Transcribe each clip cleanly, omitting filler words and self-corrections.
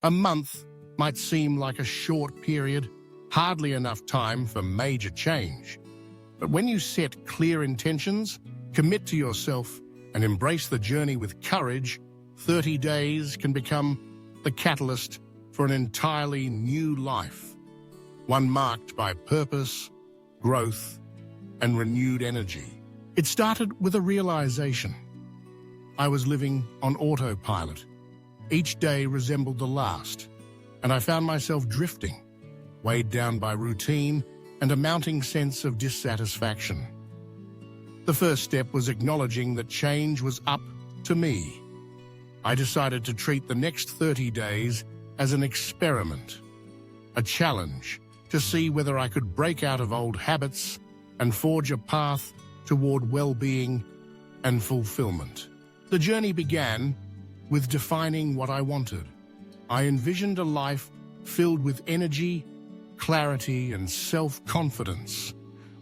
A month might seem like a short period, hardly enough time for major change. But when you set clear intentions, commit to yourself, and embrace the journey with courage, 30 days can become the catalyst for an entirely new life, one marked by purpose, growth, and renewed energy. It started with a realization. I was living on autopilot. Each day resembled the last, and I found myself drifting, weighed down by routine and a mounting sense of dissatisfaction. The first step was acknowledging that change was up to me. I decided to treat the next 30 days as an experiment, a challenge to see whether I could break out of old habits and forge a path toward well-being and fulfillment. The journey began with defining what I wanted. I envisioned a life filled with energy, clarity, and self-confidence.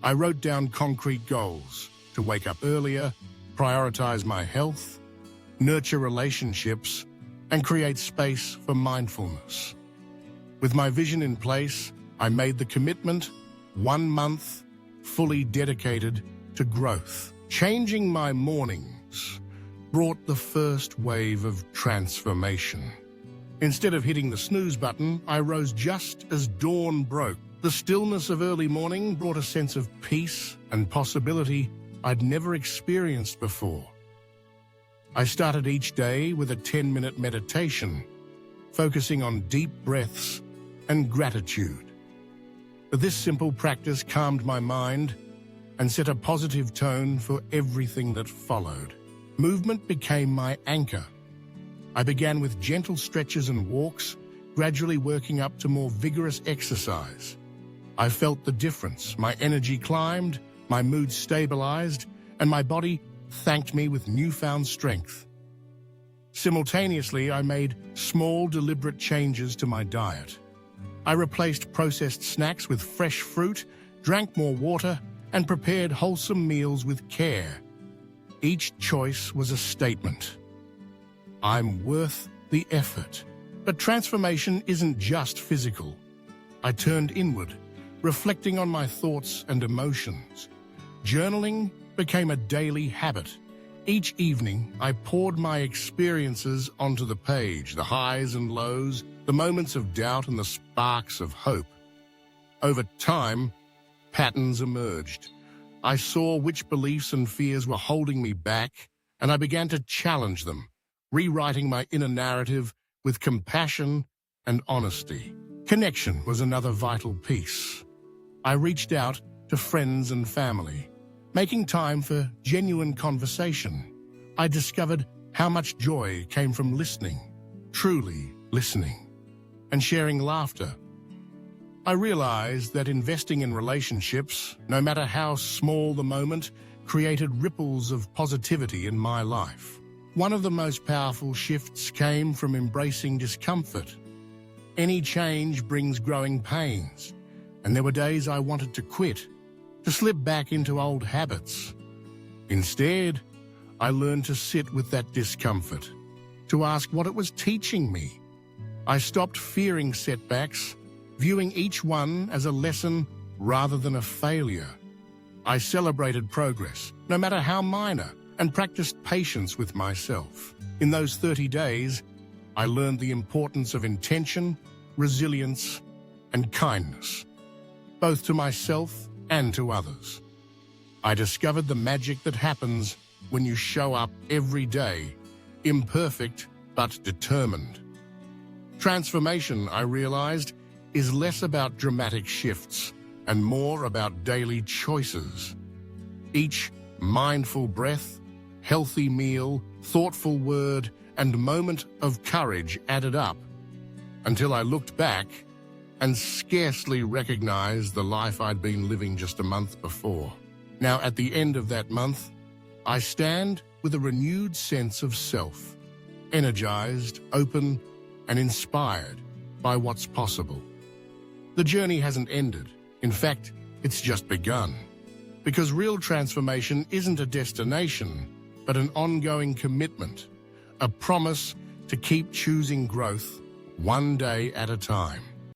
I wrote down concrete goals to wake up earlier, prioritize my health, nurture relationships, and create space for mindfulness. With my vision in place, I made the commitment, 1 month, fully dedicated to growth. Changing my mornings brought the first wave of transformation. Instead of hitting the snooze button, I rose just as dawn broke. The stillness of early morning brought a sense of peace and possibility I'd never experienced before. I started each day with a 10-minute meditation, focusing on deep breaths and gratitude. This simple practice calmed my mind and set a positive tone for everything that followed. Movement became my anchor. I began with gentle stretches and walks, gradually working up to more vigorous exercise. I felt the difference. My energy climbed, my mood stabilized, and my body thanked me with newfound strength. Simultaneously, I made small, deliberate changes to my diet. I replaced processed snacks with fresh fruit, drank more water, and prepared wholesome meals with care. Each choice was a statement. I'm worth the effort. But transformation isn't just physical. I turned inward, reflecting on my thoughts and emotions. Journaling became a daily habit. Each evening, I poured my experiences onto the page, the highs and lows, the moments of doubt and the sparks of hope. Over time, patterns emerged. I saw which beliefs and fears were holding me back, and I began to challenge them, rewriting my inner narrative with compassion and honesty. Connection was another vital piece. I reached out to friends and family, making time for genuine conversation. I discovered how much joy came from listening, truly listening, and sharing laughter. I realized that investing in relationships, no matter how small the moment, created ripples of positivity in my life. One of the most powerful shifts came from embracing discomfort. Any change brings growing pains, and there were days I wanted to quit, to slip back into old habits. Instead, I learned to sit with that discomfort, to ask what it was teaching me. I stopped fearing setbacks, viewing each one as a lesson rather than a failure. I celebrated progress, no matter how minor, and practiced patience with myself. In those 30 days, I learned the importance of intention, resilience, and kindness, both to myself and to others. I discovered the magic that happens when you show up every day, imperfect but determined. Transformation, I realized, is less about dramatic shifts and more about daily choices. Each mindful breath, healthy meal, thoughtful word, and moment of courage added up until I looked back and scarcely recognized the life I'd been living just a month before. Now, at the end of that month, I stand with a renewed sense of self, energized, open, and inspired by what's possible. The journey hasn't ended. In fact, it's just begun. Because real transformation isn't a destination, but an ongoing commitment, a promise to keep choosing growth one day at a time.